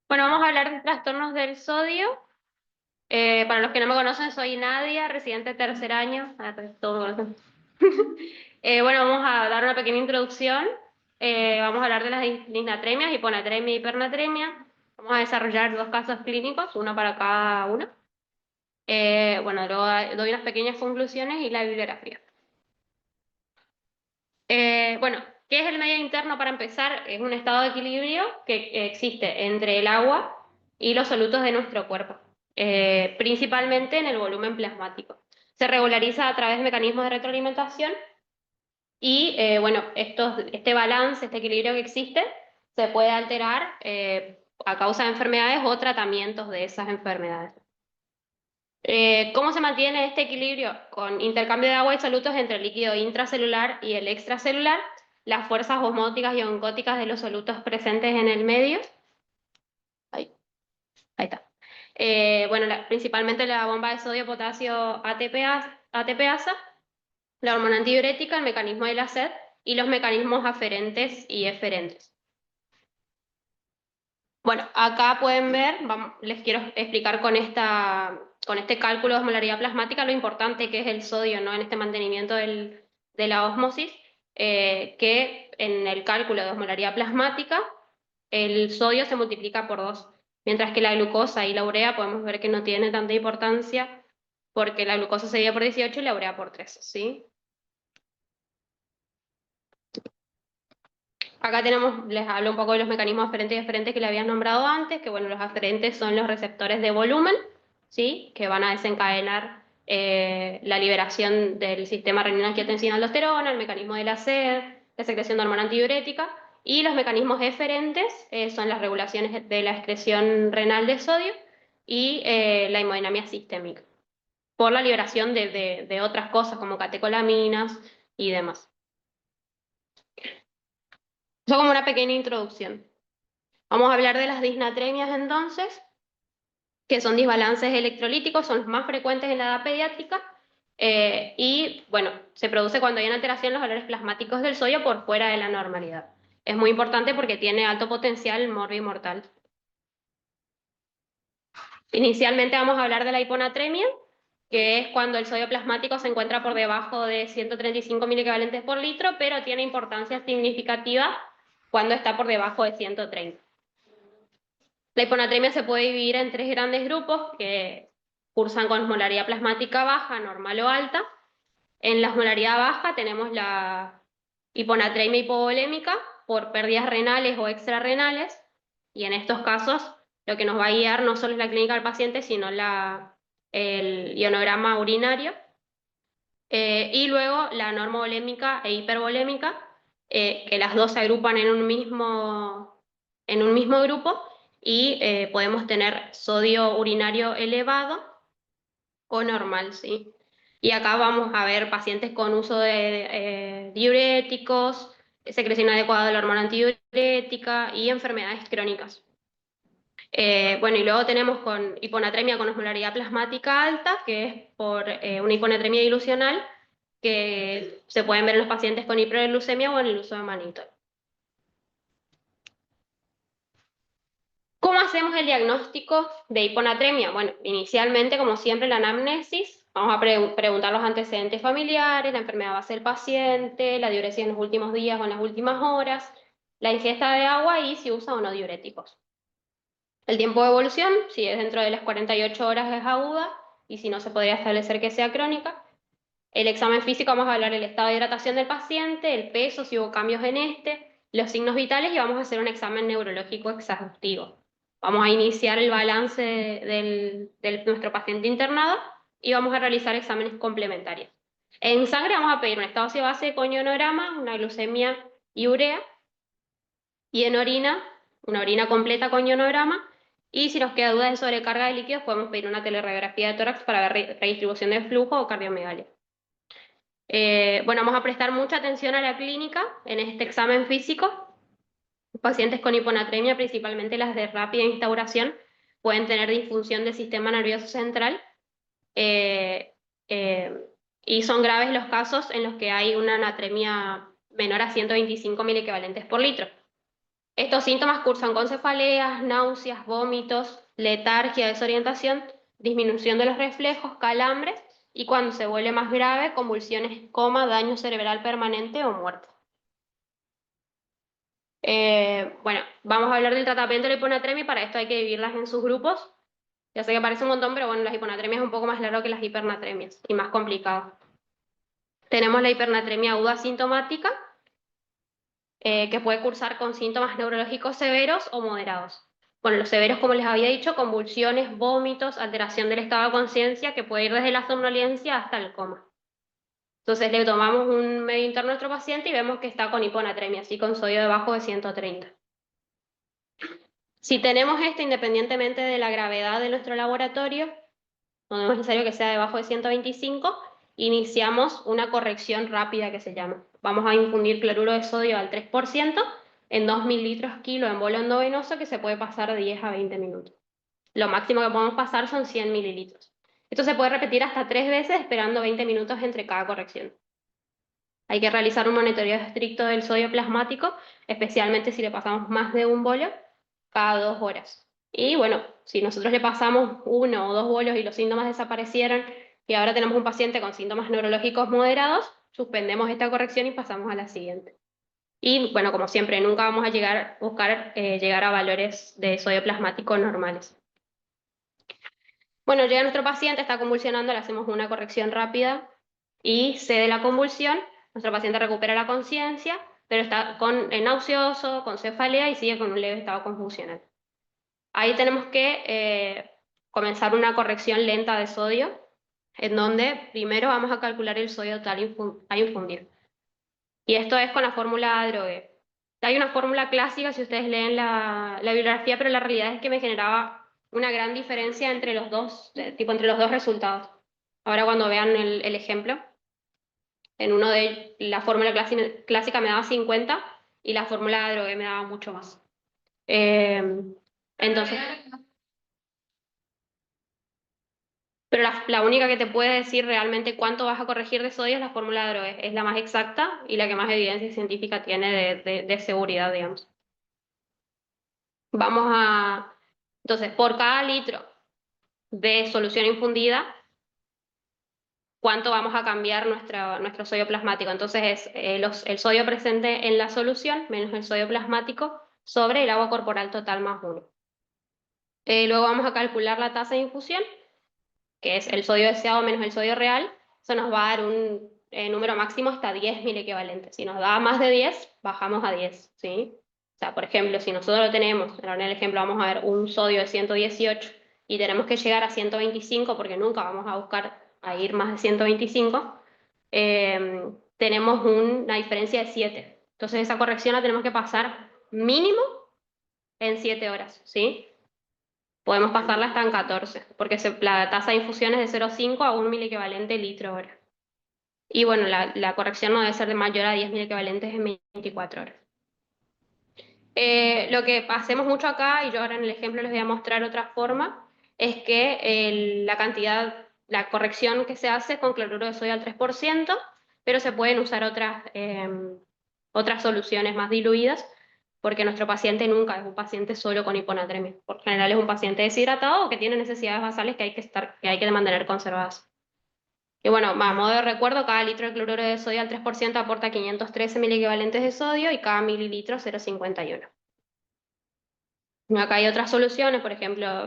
Bueno, vamos a hablar de trastornos del sodio. Para los que no me conocen, soy Nadia, residente de tercer año. Todos me conocen. Bueno, vamos a dar una pequeña introducción. Vamos a hablar de las disnatremias, hiponatremia y hipernatremia. Vamos a desarrollar dos casos clínicos, uno para cada uno. Bueno, luego doy unas pequeñas conclusiones y la bibliografía. Bueno, ¿qué es el medio interno para empezar? Es un estado de equilibrio que existe entre el agua y los solutos de nuestro cuerpo, principalmente en el volumen plasmático. Se regulariza a través de mecanismos de retroalimentación y, bueno, este balance, este equilibrio que existe, se puede alterar a causa de enfermedades o tratamientos de esas enfermedades. ¿Cómo se mantiene este equilibrio? Con intercambio de agua y solutos entre el líquido intracelular y el extracelular, las fuerzas osmóticas y oncóticas de los solutos presentes en el medio. Ahí, ahí está. Bueno, principalmente la bomba de sodio-potasio ATPasa, la hormona antidiurética, el mecanismo de la sed y los mecanismos aferentes y eferentes. Bueno, acá pueden ver, les quiero explicar con este cálculo de osmolaridad plasmática lo importante que es el sodio, ¿no? En este mantenimiento de la ósmosis, que en el cálculo de osmolaridad plasmática el sodio se multiplica por 2, mientras que la glucosa y la urea podemos ver que no tiene tanta importancia porque la glucosa se divide por 18 y la urea por 3, ¿sí? Acá tenemos, les hablo un poco de los mecanismos aferentes y eferentes que le había nombrado antes, que bueno, los aferentes son los receptores de volumen, ¿sí? Que van a desencadenar la liberación del sistema renina-angiotensina-aldosterona, el mecanismo de la sed, la secreción de hormona antidiurética, y los mecanismos eferentes son las regulaciones de la excreción renal de sodio y la hemodinamia sistémica, por la liberación de otras cosas como catecolaminas y demás. Eso como una pequeña introducción. Vamos a hablar de las disnatremias entonces, que son desbalances electrolíticos, son los más frecuentes en la edad pediátrica, y bueno, se produce cuando hay una alteración en los valores plasmáticos del sodio por fuera de la normalidad. Es muy importante porque tiene alto potencial morbi-mortal. Inicialmente vamos a hablar de la hiponatremia, que es cuando el sodio plasmático se encuentra por debajo de 135 equivalentes por litro, pero tiene importancia significativa cuando está por debajo de 130. La hiponatremia se puede dividir en tres grandes grupos que cursan con osmolaridad plasmática baja, normal o alta. En la osmolaridad baja tenemos la hiponatremia hipovolémica por pérdidas renales o extrarrenales, y en estos casos lo que nos va a guiar no solo es la clínica del paciente, sino el ionograma urinario. Y luego la normovolémica e hipervolémica, que las dos se agrupan en un mismo grupo y podemos tener sodio urinario elevado o normal, ¿sí? Y acá vamos a ver pacientes con uso de diuréticos, secreción adecuada de la hormona antidiurética y enfermedades crónicas. Bueno, y luego tenemos con hiponatremia con osmolaridad plasmática alta, que es por una hiponatremia dilucional, que se pueden ver en los pacientes con hiperglucemia o en el uso de mannitol. ¿Cómo hacemos el diagnóstico de hiponatremia? Bueno, inicialmente, como siempre, la anamnesis. Vamos a preguntar los antecedentes familiares, la enfermedad base del paciente, la diuresis en los últimos días o en las últimas horas, la ingesta de agua y si usa o no diuréticos. El tiempo de evolución, si es dentro de las 48 horas es aguda y si no se podría establecer que sea crónica. El examen físico, vamos a hablar del estado de hidratación del paciente, el peso, si hubo cambios en los signos vitales, y vamos a hacer un examen neurológico exhaustivo. Vamos a iniciar el balance de nuestro paciente internado y vamos a realizar exámenes complementarios. En sangre vamos a pedir un estado ácido-base con ionograma, una glucemia y urea, y en orina, una orina completa con ionograma, y si nos queda duda de sobrecarga de líquidos, podemos pedir una teleradiografía de tórax para ver redistribución de flujo o cardiomegalia. Bueno, vamos a prestar mucha atención a la clínica en este examen físico. Pacientes con hiponatremia, principalmente las de rápida instauración, pueden tener disfunción del sistema nervioso central, eh, eh, y son graves los casos en los que hay una anatremia menor a 125 equivalentes por litro. Estos síntomas cursan con cefaleas, náuseas, vómitos, letargia, desorientación, disminución de los reflejos, calambres y cuando se vuelve más grave, convulsiones, coma, daño cerebral permanente o muerte. Bueno, vamos a hablar del tratamiento de la hiponatremia y para esto hay que dividirlas en sus grupos. Ya sé que parece un montón, pero bueno, las hiponatremias es un poco más largo que las hipernatremias y más complicado. Tenemos la hipernatremia aguda sintomática, que puede cursar con síntomas neurológicos severos o moderados. Bueno, los severos, como les había dicho, convulsiones, vómitos, alteración del estado de conciencia, que puede ir desde la somnolencia hasta el coma. Entonces le tomamos un medio interno a nuestro paciente y vemos que está con hiponatremia, así con sodio debajo de 130. Si tenemos esto, independientemente de la gravedad de nuestro laboratorio, no es necesario que sea debajo de 125, iniciamos una corrección rápida que se llama. Vamos a infundir cloruro de sodio al 3% en 2 mililitros kilo en bolo endovenoso que se puede pasar de 10 a 20 minutos. Lo máximo que podemos pasar son 100 mililitros. Esto se puede repetir hasta 3 veces esperando 20 minutos entre cada corrección. Hay que realizar un monitoreo estricto del sodio plasmático, especialmente si le pasamos más de un bolo cada 2 horas. Y bueno, si nosotros le pasamos 1 o 2 bolos y los síntomas desaparecieron y ahora tenemos un paciente con síntomas neurológicos moderados, suspendemos esta corrección y pasamos a la siguiente. Y bueno, como siempre, nunca vamos a buscar llegar a valores de sodio plasmático normales. Bueno, llega nuestro paciente, está convulsionando, le hacemos una corrección rápida y cede la convulsión. Nuestro paciente recupera la conciencia, pero está nauseoso, con cefalea y sigue con un leve estado confusional. Ahí tenemos que comenzar una corrección lenta de sodio, en donde primero vamos a calcular el sodio total a infundir. Y esto es con la fórmula Drogue. Hay una fórmula clásica si ustedes leen la bibliografía, pero la realidad es que me generaba una gran diferencia entre los dos, entre los dos resultados. Ahora cuando vean el ejemplo, en uno de la fórmula clásica me daba 50 y la fórmula Drogue me daba mucho más. Eh, entonces, pero la única que te puede decir realmente cuánto vas a corregir de sodio es la fórmula de Drogue. Es la más exacta y la que más evidencia científica tiene de seguridad, digamos. Vamos a... Entonces, por cada litro de solución infundida, ¿cuánto vamos a cambiar nuestro sodio plasmático? Entonces es el sodio presente en la solución menos el sodio plasmático sobre el agua corporal total más 1. Luego vamos a calcular la tasa de infusión, que es el sodio deseado menos el sodio real. Eso nos va a dar un número máximo hasta 10 equivalentes. Si nos da más de 10, bajamos a 10, ¿sí? O sea, por ejemplo, si nosotros lo tenemos, en el ejemplo vamos a ver un sodio de 118 y tenemos que llegar a 125 porque nunca vamos a buscar a ir más de 125, tenemos una diferencia de 7. Entonces esa corrección la tenemos que pasar mínimo en 7 horas, ¿sí? Podemos pasarla hasta en 14, porque la tasa de infusión es de 0,5 a 1 equivalente litro hora. Y bueno, la corrección no debe ser de mayor a 10 equivalentes en 24 horas. Lo que hacemos mucho acá, y yo ahora en el ejemplo les voy a mostrar otra forma, es que la corrección que se hace con cloruro de sodio al 3%, pero se pueden usar otras soluciones más diluidas, porque nuestro paciente nunca es un paciente solo con hiponatremia. Por general es un paciente deshidratado o que tiene necesidades basales que hay que mantener conservadas. Y bueno, a modo de recuerdo, cada litro de cloruro de sodio al 3% aporta 513 equivalentes de sodio y cada mililitro 0,51. Acá hay otras soluciones, por ejemplo,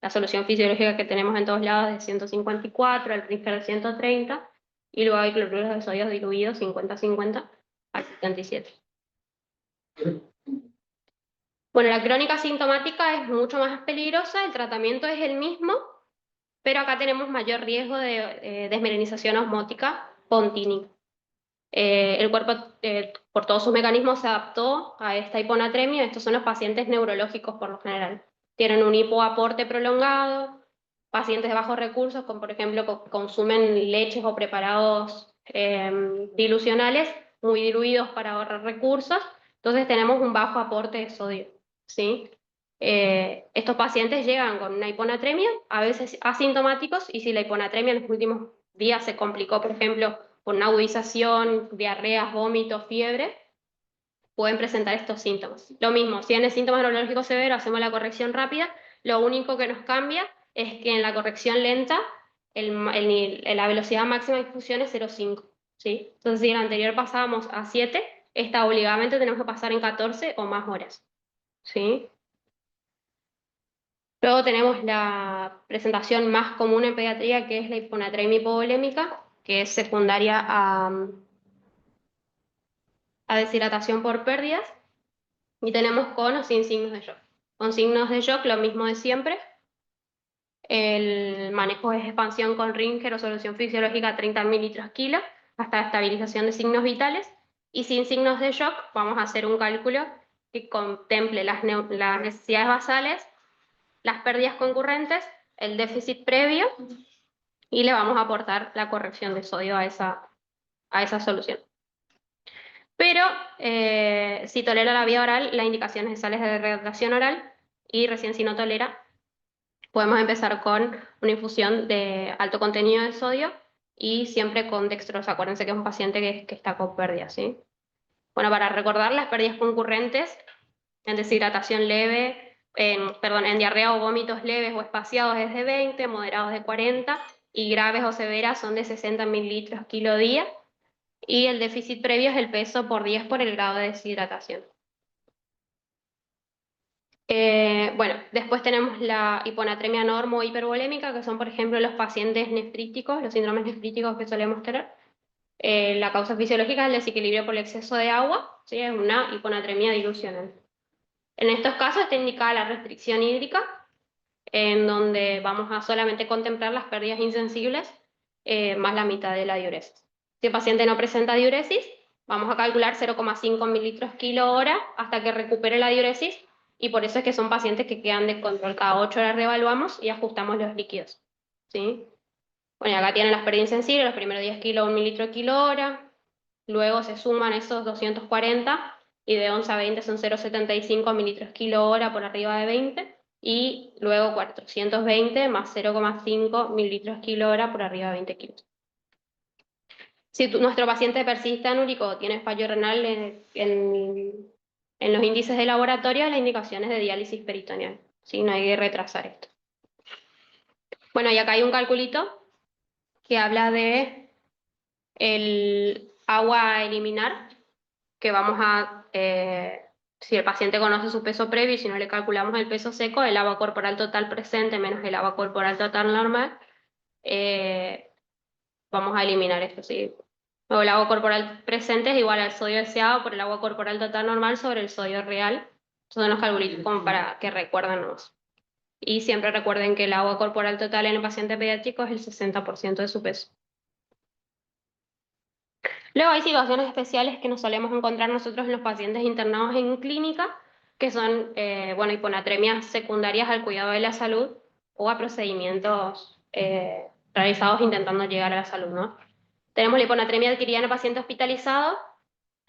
la solución fisiológica que tenemos en todos lados de 154, el Prisker de 130, y luego hay cloruros de sodio diluidos 50-50 al 77. Bueno, la crónica sintomática es mucho más peligrosa, el tratamiento es el mismo, pero acá tenemos mayor riesgo de desmelinización osmótica pontínica. El cuerpo, por todos sus mecanismos, se adaptó a esta hiponatremia. Estos son los pacientes neurológicos por lo general. Tienen un hipoaporte prolongado, pacientes de bajos recursos, como por ejemplo consumen leches o preparados dilucionales muy diluidos para ahorrar recursos. Entonces tenemos un bajo aporte de sodio, ¿sí? Estos pacientes llegan con una hiponatremia, a veces asintomáticos, y si la hiponatremia en los últimos días se complicó, por ejemplo, con una agudización, diarreas, vómitos, fiebre, pueden presentar estos síntomas. Lo mismo, si tienen síntomas neurológicos severos, hacemos la corrección rápida. Lo único que nos cambia es que en la corrección lenta la velocidad máxima de infusión es 0,5, ¿sí? Entonces, si en la anterior pasábamos a 7, esta obligadamente tenemos que pasar en 14 o más horas, ¿sí? Luego tenemos la presentación más común en pediatría, que es la hiponatremia hipovolémica, que es secundaria a deshidratación por pérdidas, y tenemos con o sin signos de shock. Con signos de shock, lo mismo de siempre. El manejo es expansión con Ringer o solución fisiológica 30 mililitros kilo, hasta estabilización de signos vitales. Y sin signos de shock, vamos a hacer un cálculo que contemple las necesidades basales, las pérdidas concurrentes, el déficit previo, y le vamos a aportar la corrección de sodio a esa solución. Pero si tolera la vía oral, la indicación es de sales de rehidratación oral, y recién si no tolera, podemos empezar con una infusión de alto contenido de sodio y siempre con dextrosa. Acuérdense que es un paciente que está con pérdidas, ¿sí? Bueno, para recordar, las pérdidas concurrentes en deshidratación leve, en diarrea o vómitos leves o espaciados es de 20, moderados de 40 y graves o severas son de 60 mililitros kilo día. Y el déficit previo es el peso por 10 por el grado de deshidratación. Bueno, después tenemos la hiponatremia normo hipervolémica, que son, por ejemplo, los pacientes nefríticos, los síndromes nefríticos que solemos tener. La causa fisiológica es el desequilibrio por el exceso de agua, ¿sí? Es una hiponatremia dilucional. En estos casos está indicada la restricción hídrica, en donde vamos a solamente contemplar las pérdidas insensibles más la mitad de la diuresis. Si el paciente no presenta diuresis, vamos a calcular 0,5 mililitros kilo hora hasta que recupere la diuresis, y por eso es que son pacientes que quedan de control. Cada 8 horas reevaluamos y ajustamos los líquidos, ¿sí? Bueno, acá tienen las pérdidas insensibles, los primeros 10 kilos, 1 mililitro kilo hora, luego se suman esos 240 y de 11 a 20 son 0,75 mililitros kilo hora por arriba de 20, y luego 420 más 0,5 mililitros kilo hora por arriba de 20 kilos. Si nuestro paciente persiste anúrico o tiene fallo renal en los índices de laboratorio, la indicación es de diálisis peritoneal, ¿sí? No hay que retrasar esto. Bueno, y acá hay un calculito que habla de el agua a eliminar, que vamos a, si el paciente conoce su peso previo y si no le calculamos el peso seco, el agua corporal total presente menos el agua corporal total normal, vamos a eliminar esto, ¿sí? Luego el agua corporal presente es igual al sodio deseado por el agua corporal total normal sobre el sodio real. Son unos calculitos como para que recuerden más. Y siempre recuerden que el agua corporal total en el paciente pediátrico es el 60% de su peso. Luego hay situaciones especiales que nos solemos encontrar nosotros en los pacientes internados en clínica, que son, bueno, hiponatremias secundarias al cuidado de la salud o a procedimientos realizados intentando llegar a la salud, ¿no? Tenemos la hiponatremia adquirida en el paciente hospitalizado,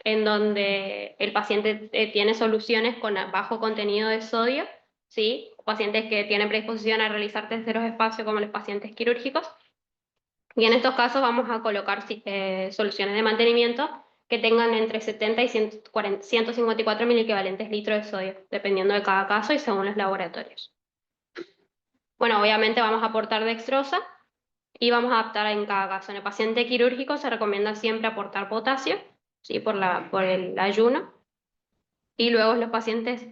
en donde el paciente tiene soluciones con bajo contenido de sodio, ¿sí? Pacientes que tienen predisposición a realizar terceros espacios como los pacientes quirúrgicos. Y en estos casos vamos a colocar soluciones de mantenimiento que tengan entre 70 y 154 miliequivalentes litros de sodio, dependiendo de cada caso y según los laboratorios. Bueno, obviamente vamos a aportar dextrosa y vamos a adaptar en cada caso. En el paciente quirúrgico se recomienda siempre aportar potasio, ¿sí? por el ayuno. Y luego los pacientes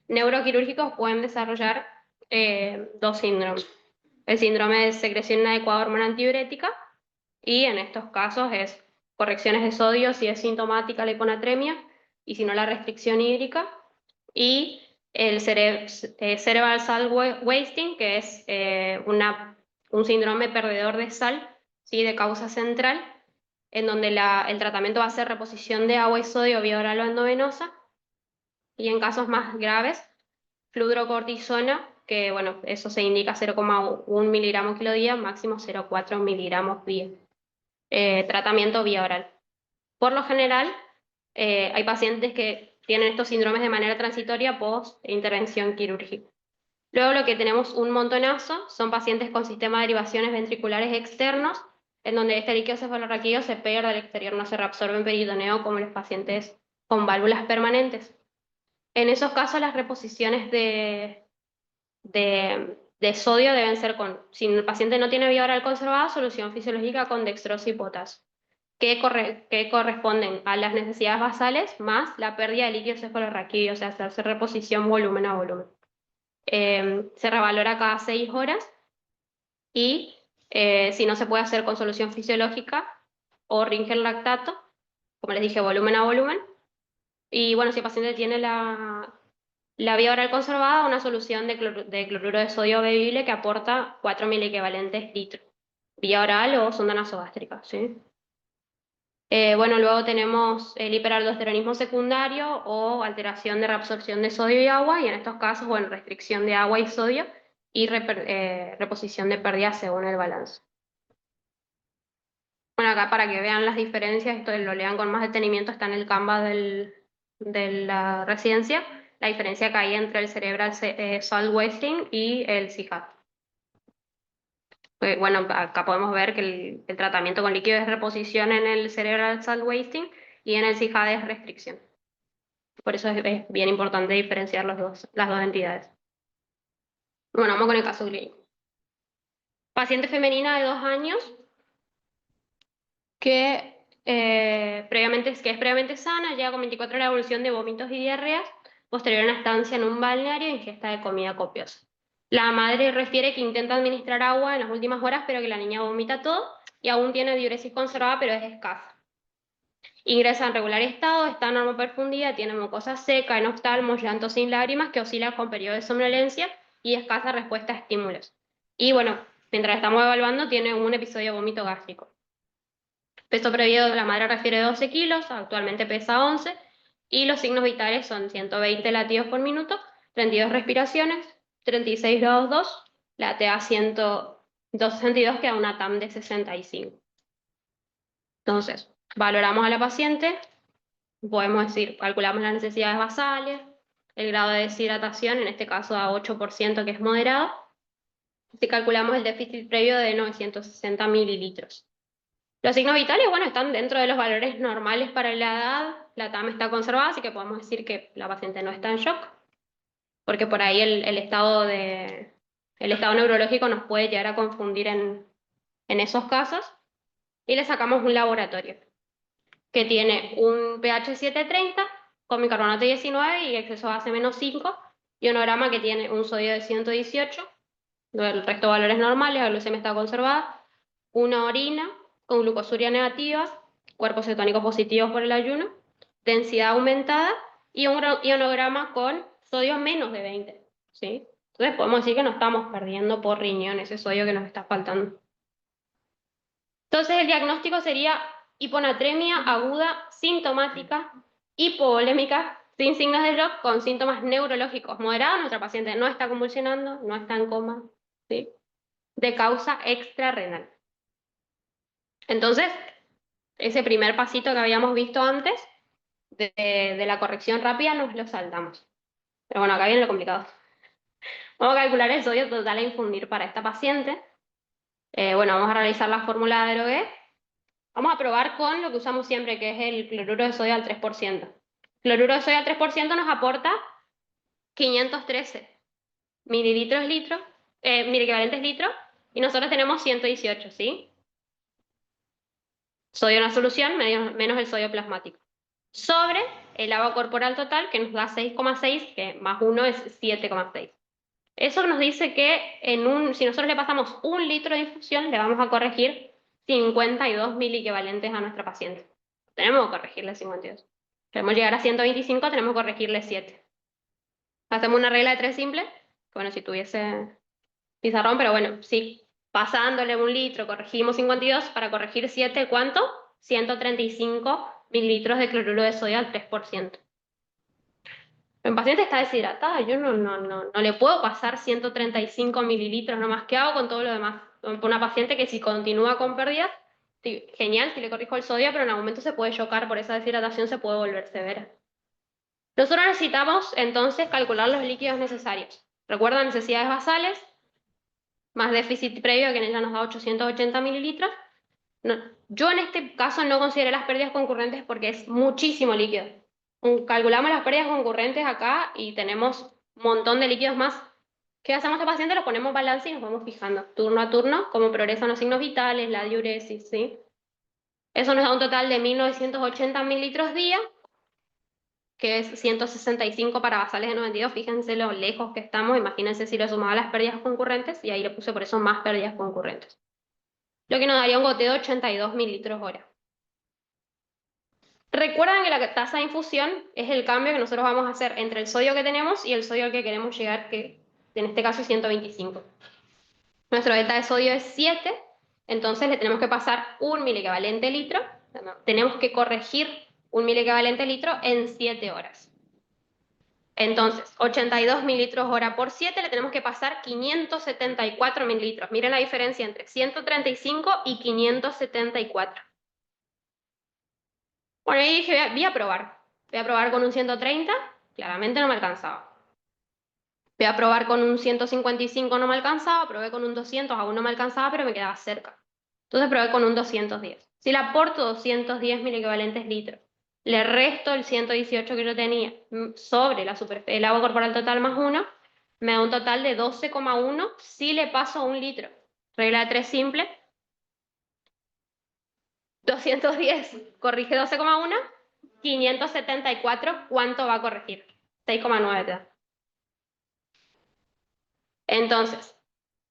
neuroquirúrgicos pueden desarrollar dos síndromes. El síndrome de secreción inadecuada de hormona antidiurética, y en estos casos es correcciones de sodio si es sintomática la hiponatremia y si no la restricción hídrica, y el cerebral salt wasting, que es un síndrome perdedor de sal, ¿sí? de causa central, en donde el tratamiento va a ser reposición de agua y sodio vía oral o endovenosa, y en casos más graves, fludrocortisona, que bueno, eso se indica 0,1 miligramos kilo día, máximo 0,4 miligramos día. Tratamiento vía oral. Por lo general, hay pacientes que tienen estos síndromes de manera transitoria post intervención quirúrgica. Luego lo que tenemos un montonazo son pacientes con sistema de derivaciones ventriculares externos, en donde este líquido cefalorraquídeo se pierde al exterior, no se reabsorbe en peritoneo como los pacientes con válvulas permanentes. En esos casos las reposiciones de sodio deben ser si el paciente no tiene vía oral conservada, solución fisiológica con dextrosa y potasio, que corresponden a las necesidades basales más la pérdida de líquido cefalorraquídeo, o sea, hacerse reposición volumen a volumen. Se revalora cada 6 horas y si no se puede hacer con solución fisiológica o Ringer lactato, como les dije, volumen a volumen. Y bueno, si el paciente tiene la vía oral conservada, una solución de cloruro de sodio bebible que aporta 4.000 equivalentes litros. Vía oral o sonda nasogástrica, ¿sí? Bueno, luego tenemos el hiperaldosteronismo secundario o alteración de reabsorción de sodio y agua, y en estos casos, bueno, restricción de agua y sodio y reposición de pérdida según el balance. Bueno, acá para que vean las diferencias, esto lo lean con más detenimiento, está en el Canva de la residencia, la diferencia que hay entre el cerebral salt wasting y el CIJAD. Bueno, acá podemos ver que el tratamiento con líquido es reposición en el cerebral salt wasting y en el CIJAD es restricción. Por eso es bien importante diferenciar las dos entidades. Bueno, vamos con el caso clínico. Paciente femenina de 2 años que es previamente sana, llega con 24 horas de evolución de vómitos y diarreas, posterior a una estancia en un balneario e ingesta de comida copiosa. La madre refiere que intenta administrar agua en las últimas horas, pero que la niña vomita todo y aún tiene diuresis conservada, pero es escasa. Ingresa en regular estado, está normoperfundida, tiene mucosa seca, enoftalmos, llanto sin lágrimas, que oscila con periodo de somnolencia y escasa respuesta a estímulos. Y bueno, mientras estamos evaluando, tiene un episodio de vómito gástrico. Peso previo de la madre refiere 12 kilos, actualmente pesa 11, y los signos vitales son 120 latidos por minuto, 32 respiraciones, 36 grados 2, la TA 162 que da una TAM de 65. Entonces, valoramos a la paciente, podemos decir, calculamos las necesidades basales, el grado de deshidratación, en este caso a 8% que es moderado, si calculamos el déficit previo de 960 mililitros. Los signos vitales, bueno, están dentro de los valores normales para la edad, la TAM está conservada, así que podemos decir que la paciente no está en shock, porque por ahí el estado neurológico nos puede llegar a confundir en esos casos, y le sacamos un laboratorio que tiene un pH 730 con bicarbonato 19 y exceso base -5, y un grama que tiene un sodio de 118, el resto de valores normales, la glucemia está conservada, una orina con glucosuria negativa, cuerpos cetónicos positivos por el ayuno, densidad aumentada y un ionograma con sodio menos de 20, ¿sí? Entonces podemos decir que no estamos perdiendo por riñón ese sodio que nos está faltando. Entonces el diagnóstico sería hiponatremia aguda sintomática, hipovolémica, sin signos de shock, con síntomas neurológicos moderados. Nuestra paciente no está convulsionando, no está en coma, ¿sí? De causa extrarrenal. Entonces, ese primer pasito que habíamos visto antes de la corrección rápida nos lo saltamos. Pero bueno, acá viene lo complicado. Vamos a calcular el sodio total a infundir para esta paciente. Bueno, vamos a realizar la fórmula de Droguet. Vamos a probar con lo que usamos siempre, que es el cloruro de sodio al 3%. Cloruro de sodio al 3% nos aporta 513 miliequivalentes litros, y nosotros tenemos 118, ¿sí? Sodio en la solución menos el sodio plasmático. Sobre el agua corporal total, que nos da 6,6, que más 1 es 7,6. Eso nos dice que si nosotros le pasamos 1 litro de infusión, le vamos a corregir 52 miliequivalentes a nuestra paciente. Tenemos que corregirle 52. Queremos llegar a 125, tenemos que corregirle 7. Hacemos una regla de 3 simple. Bueno, si tuviese pizarrón, pero bueno, sí. Pasándole 1 litro, corregimos 52, para corregir 7, ¿cuánto? 135 mililitros de cloruro de sodio al 3%. Mi paciente está deshidratada, yo no le puedo pasar 135 mililitros nomás. ¿Qué hago con todo lo demás? Con una paciente que si continúa con pérdidas, sí, genial, si le corrijo el sodio, pero en algún momento se puede chocar por esa deshidratación, se puede volver severa. Nosotros necesitamos entonces calcular los líquidos necesarios. Recuerda necesidades basales, más déficit previo, que ya nos da 880 mililitros. Yo en este caso no consideré las pérdidas concurrentes porque es muchísimo líquido. Calculamos las pérdidas concurrentes acá y tenemos un montón de líquidos más. ¿Qué hacemos al paciente? Los ponemos balance y nos vamos fijando turno a turno cómo progresan los signos vitales, la diuresis, ¿sí? Eso nos da un total de 1980 mililitros día, que es 165 para basales de 92. Fíjense lo lejos que estamos, imagínense si lo sumaba a las pérdidas concurrentes, y ahí le puse por eso más pérdidas concurrentes. Lo que nos daría un goteo de 82 mililitros hora. Recuerden que la tasa de infusión es el cambio que nosotros vamos a hacer entre el sodio que tenemos y el sodio al que queremos llegar, que en este caso es 125. Nuestro delta de sodio es 7, entonces le tenemos que pasar un miliequivalente litro, tenemos que corregir un miliequivalente litro en 7 horas. Entonces, 82 mililitros hora por 7 le tenemos que pasar 574 mililitros. Miren la diferencia entre 135 y 574. Bueno, ahí dije, voy a probar. Voy a probar con un 130, claramente no me alcanzaba. Voy a probar con un 155, no me alcanzaba. Probé con un 200, aún no me alcanzaba, pero me quedaba cerca. Entonces probé con un 210. Si le aporto 210 miliequivalentes litros, le resto el 118 que yo tenía sobre el agua corporal total más 1, me da un total de 12,1 si le paso un litro. Regla de 3 simple. 210 corrige 12,1, 574, ¿cuánto va a corregir? 6,9 te da. Entonces,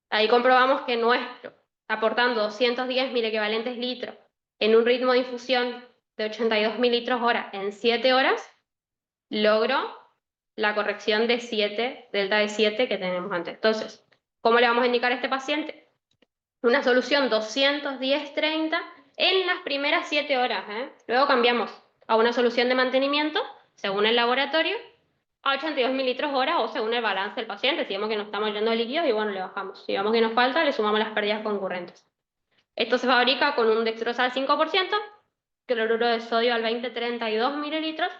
ahí comprobamos que nuestro, aportando 210 miliequivalentes litros en un ritmo de infusión de 82 mililitros hora en 7 horas, logró la corrección de 7, delta de 7 que tenemos antes. Entonces, ¿cómo le vamos a indicar a este paciente? Una solución 210-30 en las primeras 7 horas. Luego cambiamos a una solución de mantenimiento, según el laboratorio, a 82 mililitros hora o según el balance del paciente. Si vemos que nos estamos yendo de líquidos, y bueno, le bajamos. Si vemos que nos falta, le sumamos las pérdidas concurrentes. Esto se fabrica con un dextrosa al 5%, cloruro de sodio al 20-32 mililitros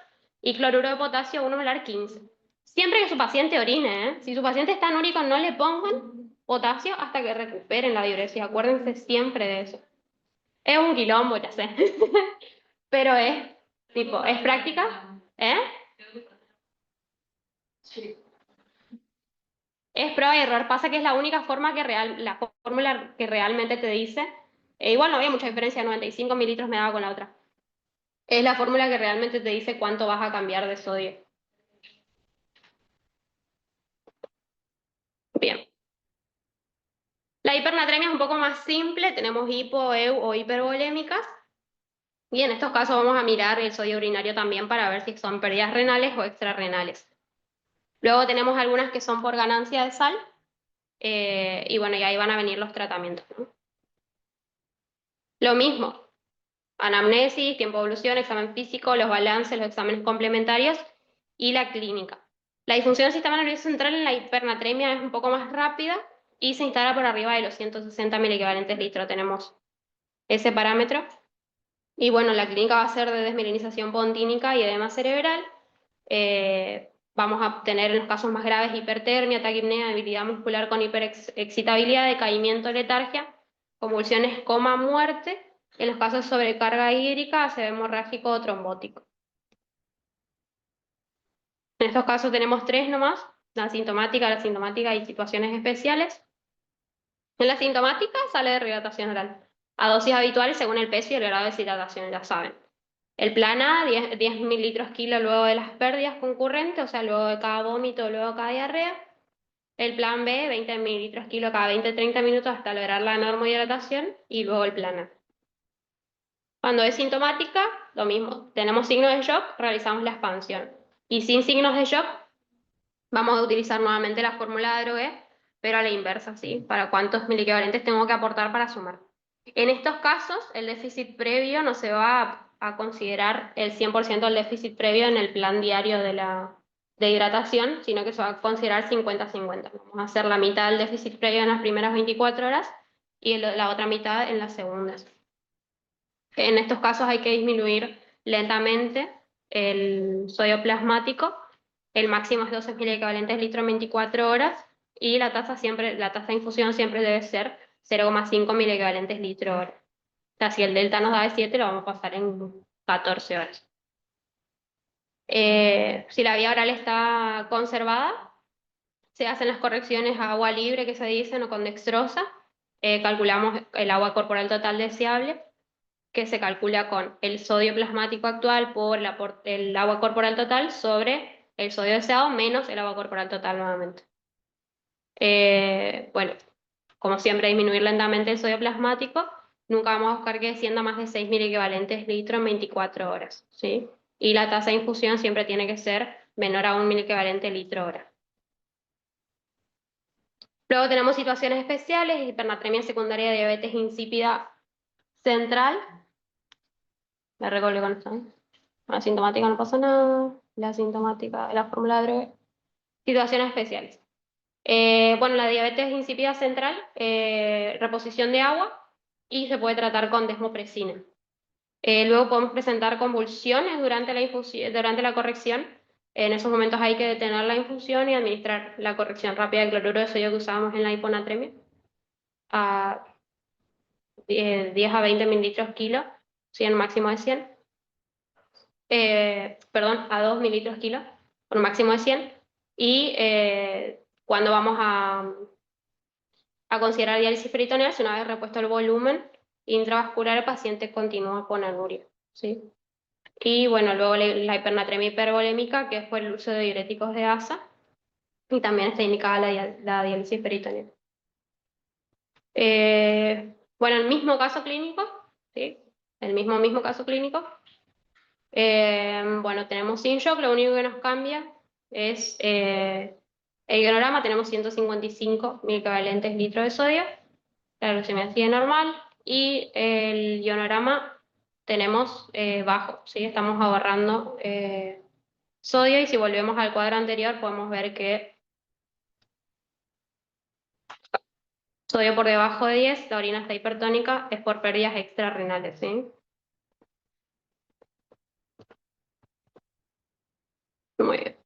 y cloruro de potasio 1 molar 15. Siempre que su paciente orine, si su paciente está anúrico, no le pongan potasio hasta que recuperen la diuresis. Acuérdense siempre de eso. Es un quilombo, ya sé. Pero es práctica. ¿Eh? Es prueba y error. Pasa que es la única forma la fórmula que realmente te dice. Igual no había mucha diferencia, 95 mililitros me daba con la otra. Es la fórmula que realmente te dice cuánto vas a cambiar de sodio. Bien. La hipernatremia es un poco más simple. Tenemos hipo, eu o hipervolémicas. Y en estos casos vamos a mirar el sodio urinario también para ver si son pérdidas renales o extrarrenales. Luego tenemos algunas que son por ganancia de sal. Y bueno, y ahí van a venir los tratamientos, ¿no? Lo mismo, anamnesis, tiempo de evolución, examen físico, los balances, los exámenes complementarios y la clínica. La disfunción del sistema nervioso central en la hipernatremia es un poco más rápida y se instala por arriba de los 160 miliequivalentes litro. Tenemos ese parámetro. Y bueno, la clínica va a ser de desmielinización pontínica y edema cerebral. Vamos a tener en los casos más graves hipertermia, taquipnea, debilidad muscular con hiperexcitabilidad, decaimiento, letargia, convulsiones, coma, muerte. En los casos de sobrecarga hídrica, ácido hemorrágico o trombótico. En estos casos tenemos 3 nomás: la sintomática y situaciones especiales. En la sintomática sale de rehidratación oral, a dosis habitual según el peso y el grado de deshidratación, ya saben. El plan A, 10 mililitros kilo luego de las pérdidas concurrentes, o sea, luego de cada vómito, luego de cada diarrea. El plan B, 20 mililitros kilo cada 20-30 minutos hasta lograr la normohidratación. Y luego el plan A. Cuando es sintomática, lo mismo. Tenemos signos de shock, realizamos la expansión. Y sin signos de shock, vamos a utilizar nuevamente la fórmula de Droguet, pero a la inversa, ¿sí? Para cuántos miliequivalentes tengo que aportar para sumar. En estos casos, el déficit previo no se va a considerar el 100% del déficit previo en el plan diario de hidratación, sino que se va a considerar 50-50. Vamos a hacer la mitad del déficit previo en las primeras 24 horas y la otra mitad en las segundas. En estos casos hay que disminuir lentamente el sodio plasmático. El máximo es 12 miliequivalentes litro en 24 horas y la tasa de infusión siempre debe ser 0,5 miliequivalentes litro hora. O sea, si el delta nos da de 7, lo vamos a pasar en 14 horas. Si la vía oral está conservada, se hacen las correcciones a agua libre, que se dicen, o con dextrosa. Calculamos el agua corporal total deseable, que se calcula con el sodio plasmático actual por el agua corporal total sobre el sodio deseado menos el agua corporal total nuevamente. Bueno, como siempre, disminuir lentamente el sodio plasmático. Nunca vamos a buscar que descienda más de 6 miliequivalentes litro en 24 horas, ¿sí? Y la tasa de infusión siempre tiene que ser menor a 1 miliequivalente litro hora. Luego tenemos situaciones especiales: hipernatremia secundaria de diabetes insípida central. La recuerdo con esto. La sintomática no pasa nada. La sintomática, la fórmula de situaciones especiales. Bueno, la diabetes insípida central, reposición de agua y se puede tratar con desmopresina. Luego podemos presentar convulsiones durante la infusión, durante la corrección. En esos momentos hay que detener la infusión y administrar la corrección rápida de cloruro de sodio que usábamos en la hiponatremia a 10 a 20 mililitros kilo, 100 máximo de 100. Perdón, a 2 mililitros kilo, por un máximo de 100. Y cuando vamos a considerar diálisis peritoneal, si una vez repuesto el volumen intravascular, el paciente continúa con anuria, ¿sí? Y bueno, luego la hipernatremia hipervolémica, que es por el uso de diuréticos de ASA, y también está indicada la diálisis peritoneal. Bueno, el mismo caso clínico, ¿sí? El mismo caso clínico. Bueno, tenemos sin shock, lo único que nos cambia es el ionorama. Tenemos 155 milicavalentes litros de sodio, la glucemia sigue normal, y el ionorama tenemos bajo, ¿sí? Estamos ahorrando sodio, y si volvemos al cuadro anterior podemos ver que sodio por debajo de 10, la orina está hipertónica, es por pérdidas extrarrenales, ¿sí? Muy bien.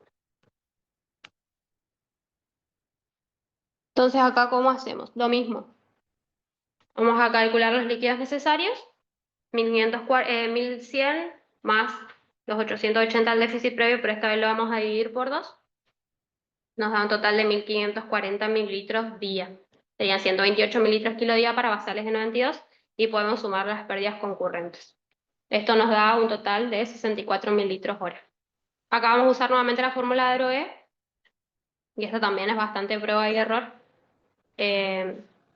Entonces acá, ¿cómo hacemos? Lo mismo. Vamos a calcular los líquidos necesarios, 1100 más los 880 al déficit previo, pero esta vez lo vamos a dividir por 2. Nos da un total de 1540 mililitros día. Serían 128 mililitros kilo día para basales de 92, y podemos sumar las pérdidas concurrentes. Esto nos da un total de 64 mililitros hora. Acá vamos a usar nuevamente la fórmula de Droe, y esto también es bastante prueba y error.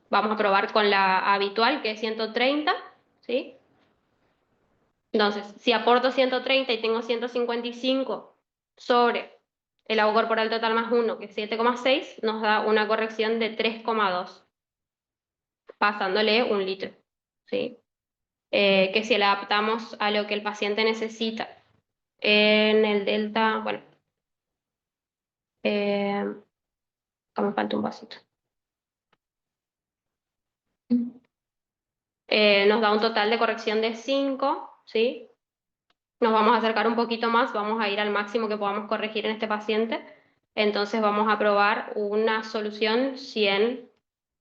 Vamos a probar con la habitual, que es 130, ¿sí? Entonces, si aporto 130 y tengo 155 sobre el agua corporal total más 1, que es 7,6, nos da una corrección de 3,2, pasándole un litro, ¿sí? Que si le adaptamos a lo que el paciente necesita en el delta, bueno, acá me falta un vasito. Nos da un total de corrección de 5, ¿sí? Nos vamos a acercar un poquito más, vamos a ir al máximo que podamos corregir en este paciente. Entonces vamos a probar una solución 100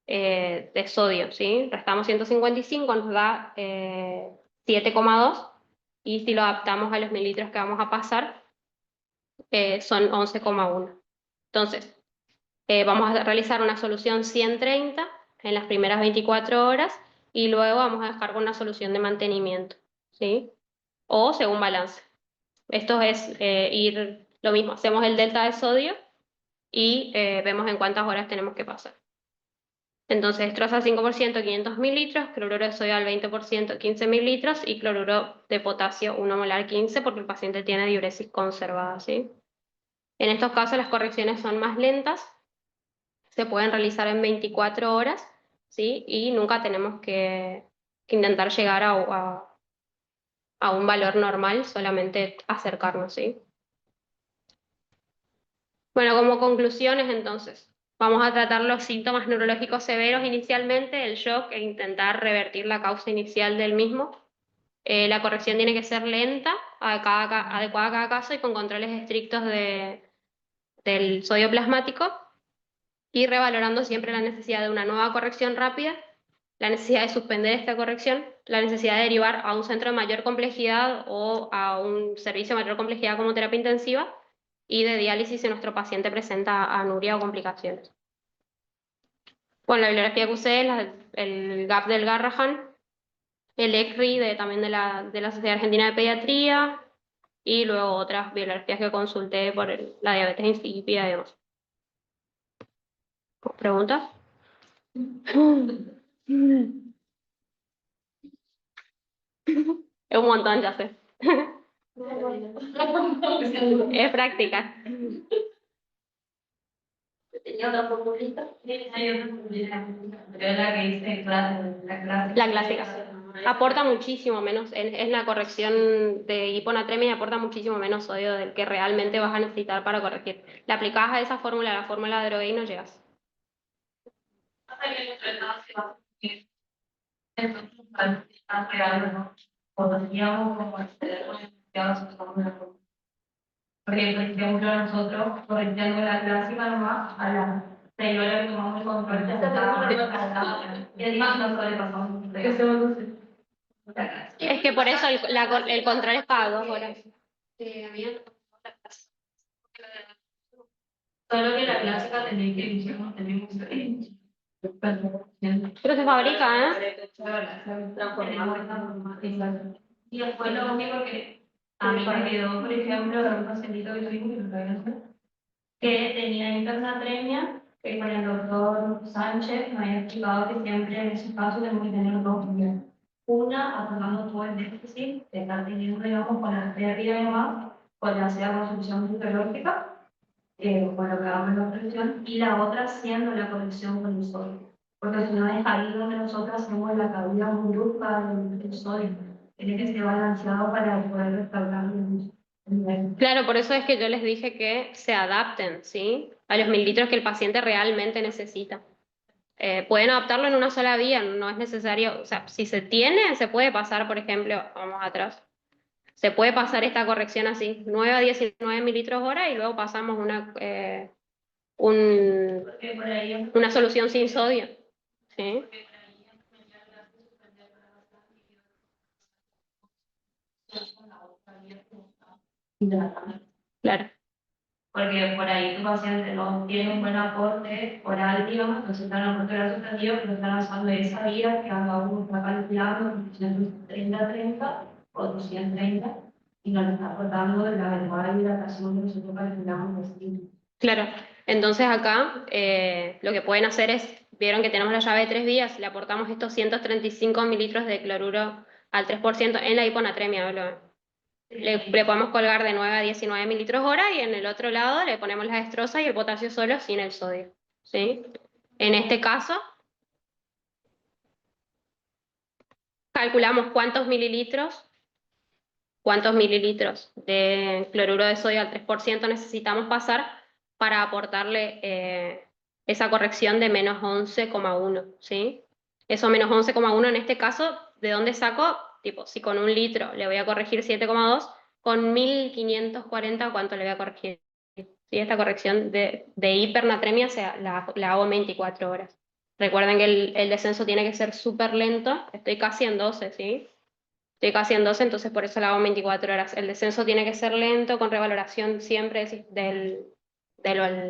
de sodio, ¿sí? Restamos 155, nos da 7,2, y si lo adaptamos a los mililitros que vamos a pasar, son 11,1. Entonces, vamos a realizar una solución 130 en las primeras 24 horas, y luego vamos a dejar con una solución de mantenimiento, ¿sí? O según balance. Esto es ir lo mismo, hacemos el delta de sodio y vemos en cuántas horas tenemos que pasar. Entonces, destroza al 5%, 500 mililitros, cloruro de sodio al 20%, 15 mililitros, y cloruro de potasio 1 molar 15, porque el paciente tiene diuresis conservada, ¿sí? En estos casos las correcciones son más lentas, se pueden realizar en 24 horas, ¿sí? Y nunca tenemos que intentar llegar a un valor normal, solamente acercarnos, ¿sí? Bueno, como conclusiones entonces, vamos a tratar los síntomas neurológicos severos inicialmente, el shock, e intentar revertir la causa inicial del mismo. La corrección tiene que ser lenta, adecuada a cada caso, y con controles estrictos del sodio plasmático, y revalorando siempre la necesidad de una nueva corrección rápida, la necesidad de suspender esta corrección la necesidad de derivar a un centro de mayor complejidad o a un servicio de mayor complejidad como terapia intensiva y de diálisis si nuestro paciente presenta anuria o complicaciones. Bueno, la bibliografía que usé, el GAP del Garrahan, el ECRI también de la Sociedad Argentina de Pediatría y luego otras bibliografías que consulté por la diabetes insípida y demás. ¿Preguntas? Es un montón, ya sé. Es práctica. ¿Tenía otra formulita? Sí, hay otra formulita. Pero es la que dice la clásica. La clásica. Aporta muchísimo menos, es la corrección de hiponatremia y aporta muchísimo menos sodio del que realmente vas a necesitar para corregir. Le aplicás a esa fórmula, la fórmula de Drogué y no llegas. Podríamos como acceder con porque, por ejemplo, nosotros corrigiendo la clásica nomás a la señora que tomamos el control de y además no sobrepasamos. ¿Qué hacemos entonces? Es que por eso el control es cada 2 horas. Solo que la clásica tenéis que tenemos Pero se fabrica, ¿eh? y después lo único que a mí me quedó, por ejemplo, de un pacientito que tuvimos que lo traía que tenía hipernatremia, que con el doctor Sánchez me había explicado que siempre en esos casos tenemos que tener dos vías. Una, afrontando todo el déficit que está teniendo, digamos, con la pérdida de más, con la sea construcción fisiológica, con lo que hablamos en la presión, y la otra siendo la conexión con el sodio. Porque si no es ahí donde nosotros hacemos la caída muy brusca del sodio. Tiene que ser balanceado para poder restaurar el nivel. Claro, por eso es que yo les dije que se adapten, ¿sí? A los mililitros que el paciente realmente necesita. Pueden adaptarlo en una sola vía, no es necesario, o sea, si se tiene, se puede pasar, por ejemplo, vamos atrás, se puede pasar esta corrección así, 9 a 19 mililitros hora y luego pasamos Porque por ahí una solución sin sodio, ¿sí? Claro. porque por ahí tu paciente no tiene un buen aporte oral, digamos, entonces están en aporte oral sustantivo, pero están usando esa vía que cada uno está calculando, 130-30 o 230, y no le está aportando la adecuada hidratación que nosotros calculamos distinto. Claro, entonces acá lo que pueden hacer es, vieron que tenemos la llave de 3 vías, le aportamos estos 135 mililitros de cloruro al 3% en la hiponatremia, hablo. Le podemos colgar de 9 a 19 mililitros hora y en el otro lado le ponemos la destroza y el potasio solo sin el sodio, ¿sí? En este caso, calculamos cuántos mililitros de cloruro de sodio al 3% necesitamos pasar para aportarle esa corrección de menos 11,1, ¿sí? Eso menos 11,1 en este caso, ¿de dónde saco? Tipo, si con 1 litro le voy a corregir 7,2, con 1540, ¿cuánto le voy a corregir? ¿Sí? Esta corrección de hipernatremia la hago en 24 horas. Recuerden que el descenso tiene que ser súper lento, estoy casi en 12, ¿sí? Estoy casi en 12, entonces por eso la hago en 24 horas. El descenso tiene que ser lento, con revaloración siempre del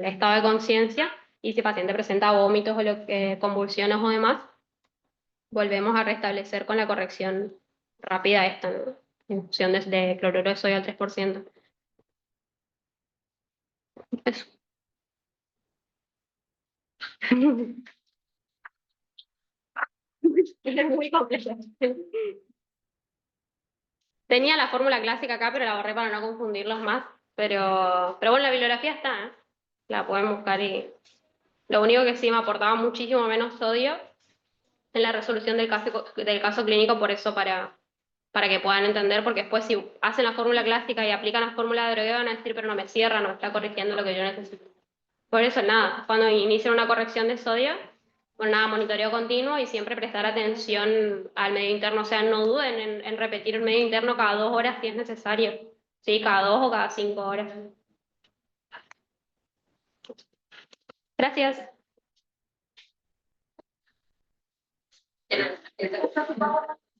estado de conciencia, y si el paciente presenta vómitos o convulsiones o demás, volvemos a restablecer con la corrección rápida esta, ¿no? Infusión de cloruro de sodio al 3%. Eso. Es muy complejo. Tenía la fórmula clásica acá, pero la borré para no confundirlos más. Pero bueno, la bibliografía está, ¿eh? La pueden buscar y... Lo único que sí me aportaba muchísimo menos sodio en la resolución del caso clínico, por eso para que puedan entender, porque después si hacen la fórmula clásica y aplican la fórmula de Drogué van a decir, pero no me cierra, no me está corrigiendo lo que yo necesito. Por eso nada, cuando inician una corrección de sodio, bueno, nada, monitoreo continuo y siempre prestar atención al medio interno, o sea, no duden en repetir el medio interno cada 2 horas si es necesario, sí, cada 2 o cada 5 horas. Gracias.